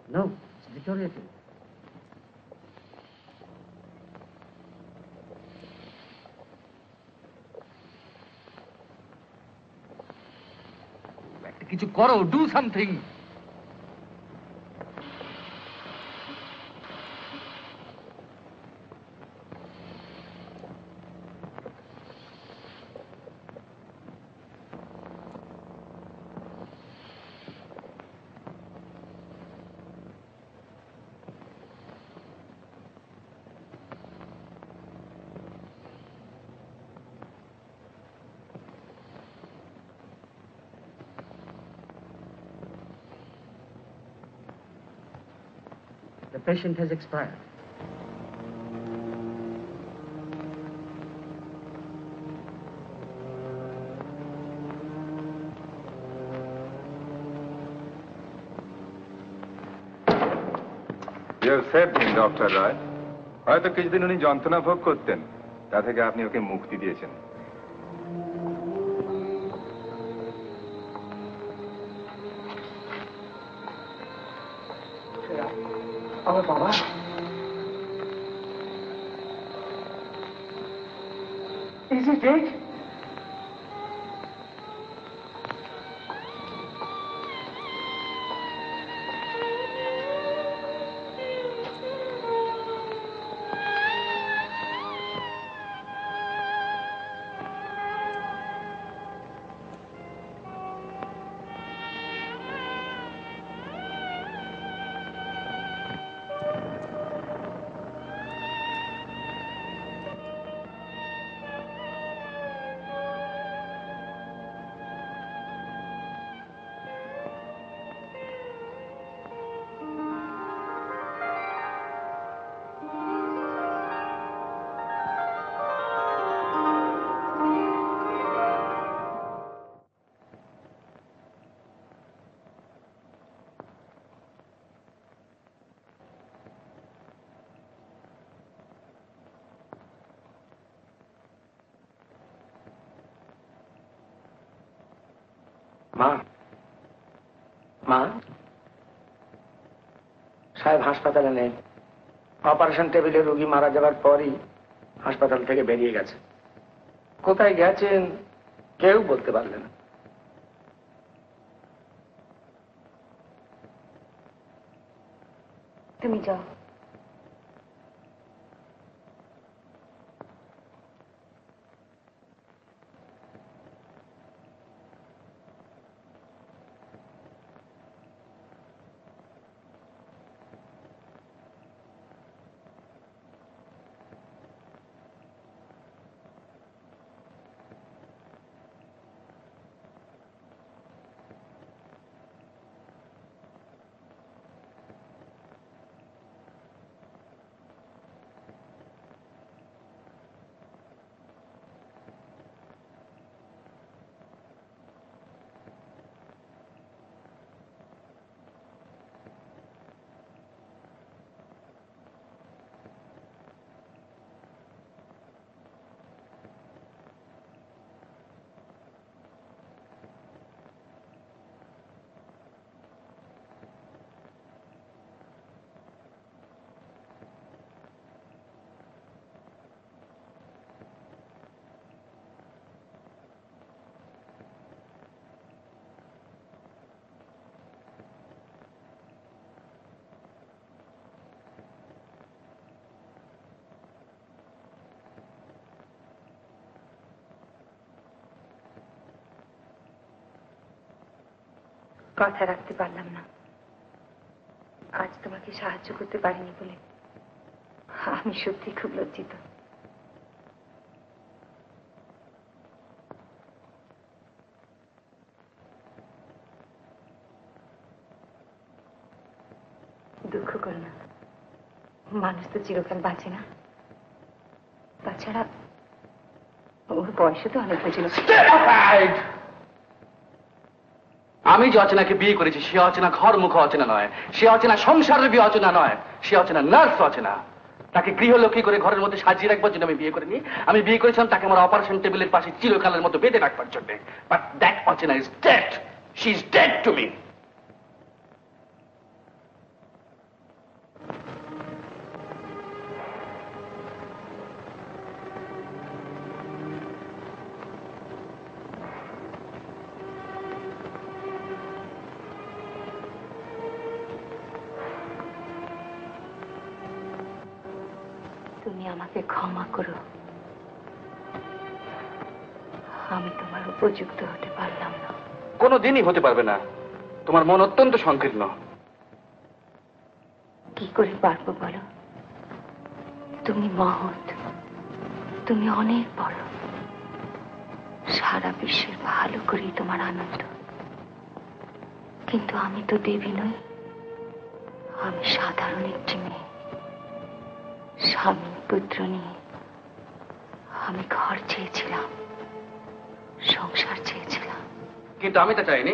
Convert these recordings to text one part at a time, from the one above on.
No, it's Victoria Field. কিছু করো, do something. The patient has expired. You have saved him, Dr. Roy. হয়তো কিছুদিন উনি যন্ত্রণা ভোগ করতেন, তা থেকে আপনি ওকে মুক্তি দিয়েছেন। আমার বাবা Is he dead? মা মা সাহেব হাসপাতালে নেই। অপারেশন টেবিলে রোগী মারা যাবার পরই হাসপাতাল থেকে বেরিয়ে গেছে। কোথায় গেছেন কেউ বলতে পারলে না। তুমি যাও। কথা রাখতে পারলাম না। আজ তোমাকে সাহায্য করতে পারিনি বলে আমি সত্যি খুব লজ্জিত। দুঃখ করো না, মানুষ তো চিরকাল বাঁচে না। তাছাড়া ওর বয়সে তো অনেক হয়েছিল। আমি যে অচেনাকে বিয়ে করেছি সে অচেনা ঘর মুখ অচেনা নয়, সে অচেনা সংসারের বিয়ে অচেনা নয়, সে অচেনা নার্স অচেনা। তাকে গৃহলক্ষ্মী করে ঘরের মধ্যে সাজিয়ে রাখবার জন্য আমি বিয়ে করিনি। আমি বিয়ে করেছিলাম তাকে আমার অপারেশন টেবিলের পাশে চিরকালের মতো বেঁধে রাখবার জন্য। বাট দ্যাট অচেনা is dead. She is dead to me. তুমি আমাকে ক্ষমা করো, আমি তোমার উপযুক্ত হতে পারলাম না। কোনোদিনই হতে পারবে না, তোমার মন অত্যন্ত সংকীর্ণ। কি করে পারবো বলো? তুমি মহৎ, তুমি অনেক বড়, সারা বিশ্বের ভালো করেই তোমার আনন্দ। কিন্তু আমি তো দেবী নই, আমি সাধারণ একটি মেয়ে। স্বামী পুত্র নিয়ে আমি ঘর চেয়েছিলাম, সংসার চেয়েছিলাম। কিন্তু আমি তা চাইনি।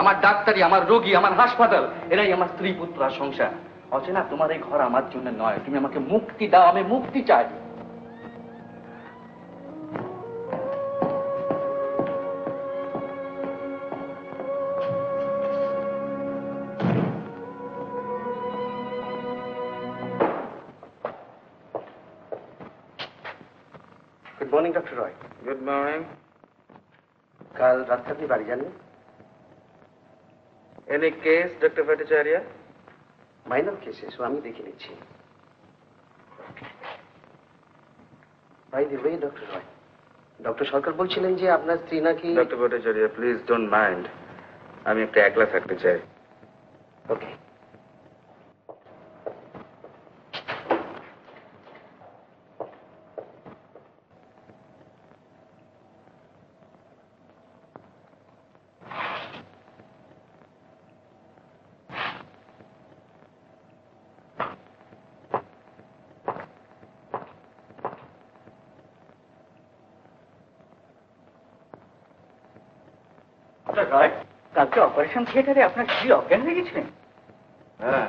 আমার ডাক্তারি, আমার রোগী, আমার হাসপাতাল, এরাই আমার স্ত্রী, পুত্র আর সংসার। অচেনা, তোমার এই ঘর আমার জন্য নয়। তুমি আমাকে মুক্তি দাও, আমি মুক্তি চাই। Good morning doctor Roy. Good morning. কাল রাত্রে আপনি বাড়ি যাননি? Any case doctor Bhattacharya? Minor কেসে, সো আমি দেখে নিচ্ছি। By the way doctor Roy, doctor Sarkar বলছিলেন যে আপনার স্ত্রী নাকি... doctor Bhattacharya, please don't mind. আমি একটু একলা থাকতে চাই। ওকে। কালকে অপারেশন থিয়েটারে আপনার স্ত্রী অজ্ঞান হয়ে গেছিলেন? হ্যাঁ,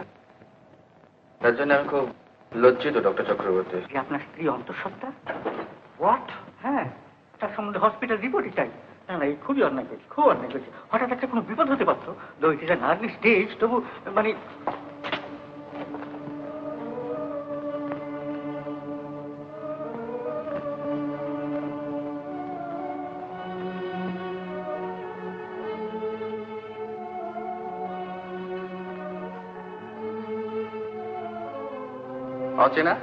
তার জন্য আমি খুব লজ্জিত ডক্টর চক্রবর্তী। আপনার স্ত্রী অন্তঃসত্ত্বা? হোয়াট? হ্যাঁ, তার সম্বন্ধে হসপিটাল রিপোর্টই চাই। না না, এই খুবই অন্যায় করেছে, খুব অন্যায় করেছে। হঠাৎ একটা কোনো বিপদ হতে পারতো, দো it is an early stage, তবু মানে... অচেনা,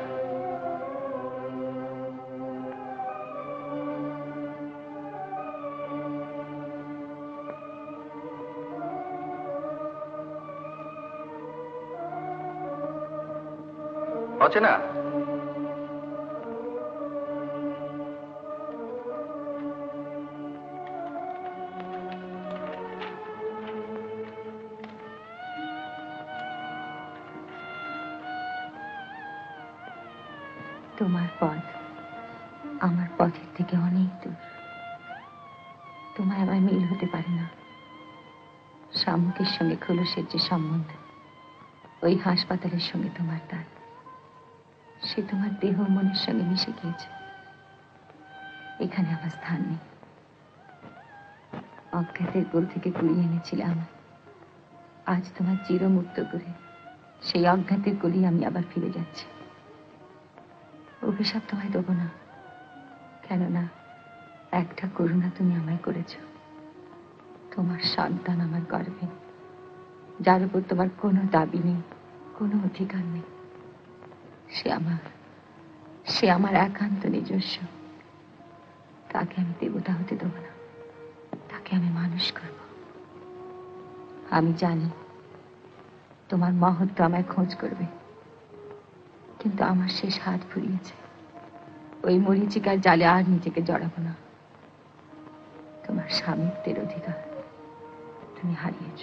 অচেনা, তোমার পথ আমার পথের থেকে অনেক দূর। তোমার আমার মিল হতে পারে না। শামুকের সঙ্গে খোলসের যে সম্বন্ধ, ওই হাসপাতালের সঙ্গে তোমার তার, সে তোমার দেহ মনের সঙ্গে মিশে গিয়েছে। এখানে আমার স্থান নেই। অজ্ঞাতের কোল থেকে কুড়িয়ে এনেছিলাম, আজ তোমার চিরমুক্ত করে সেই অজ্ঞাতের কোলি আমি আবার ফিরে যাচ্ছি। অভিশাপ তোমায় দেবো না, কেননা একটা করুণা তুমি আমায় করেছ। তোমার সন্তান আমার গর্ভে, যার উপর তোমার কোনো দাবি নেই, কোনো অধিকার নেই। সে আমার একান্ত নিজস্ব। তাকে আমি দেবতা হতে দেবো না, তাকে আমি মানুষ করব। আমি জানি তোমার মহত্ব আমায় খোঁজ করবে, কিন্তু আমার শেষ হাত ফুরিয়েছে। ওই মরীচিকার জালে আর নিজেকে জড়াবো না। তোমার স্বামীত্বের অধিকার তুমি হারিয়েছ।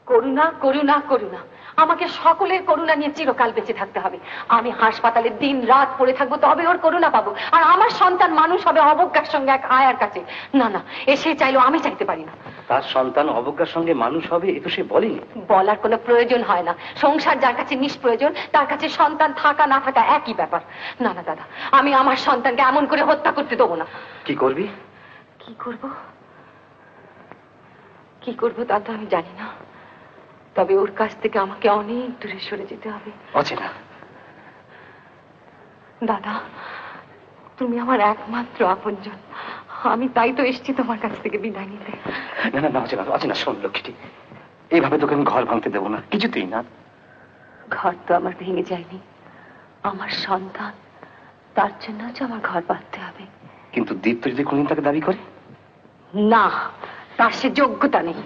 করুণা, করুণা, করুণা। আমাকে সকলের করুণা নিয়ে চিরকাল বেঁচে থাকতে হবে। আমি হাসপাতালে দিন রাত পড়ে থাকবো, তবে ওর করুণা পাবো। আর আমার সন্তান মানুষ হবে অবজ্ঞার সঙ্গে এক আয়ার কাছে। না না, সে চাইলেও আমি চাইতে পারি না। তার সন্তান অবজ্ঞার সঙ্গে মানুষ হবে, এ তো সে বলেনি। বলার কোনো প্রয়োজন হয় না। সংসার যার কাছে নিষ্প্রয়োজন, তার কাছে সন্তান থাকা না থাকা একই ব্যাপার। না না দাদা, আমি আমার সন্তানকে এমন করে হত্যা করতে দেবো না। কি করবি? কি করব তা তো আমি জানি না, তবে ওর কাছ থেকে আমাকে অনেক দূরে সরে যেতে হবে। অচেনা, দাদা, তুমি আমার একমাত্র আপনজন। আমি তাই তো এসেছি তোমার কাছ থেকে বিদায় নিতে। না না না, অচেনা অচেনা, শোন লক্ষ্মীটি, এইভাবে তোকে আমি ঘর ভাঙতে দেবো না, কিছুতেই না। ঘর তো আমার ভেঙে যায়নি, আমার সন্তান, তার জন্য যে আমার ঘর বাঁধতে হবে। কিন্তু দীপ্ত যদি কোনদিন তাকে দাবি করে? না, তার সে যোগ্যতা নেই।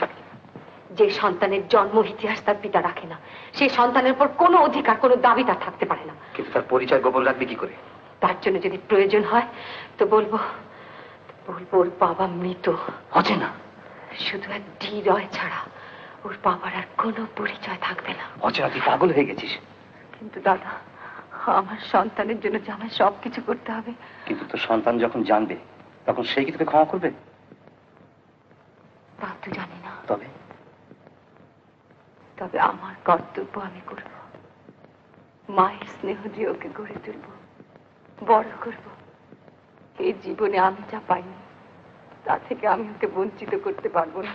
যে সন্তানের জন্ম ইতিহাস তার পিতা রাখে না, সেই সন্তানের উপর কোনো অধিকার, কোনো দাবি তার থাকতে পারে না। কিন্তু তার পরিচয় গোপন রাখবে কি করে? তার জন্য যদি প্রয়োজন হয় তো বলবো ওর বাবা মৃত। অচেনা, শুধু এক হৃদয় ছাড়া ওর বাবার আর কোনো পরিচয় থাকবে না। অচেনা, তুই পাগল হয়ে গেছিস। কিন্তু দাদা, আমার সন্তানের জন্য যে আমায় সবকিছু করতে হবে। কিন্তু তোর সন্তান যখন জানবে তখন সে কি তোকে ক্ষমা করবে? তা তো জানি না, তবে তবে আমার কর্তব্য আমি করব। মায়ের স্নেহ দিয়ে ওকে গড়ে তুলব, বড় করব। এই জীবনে আমি যা পাইনি তা থেকে আমি ওকে বঞ্চিত করতে পারবো না।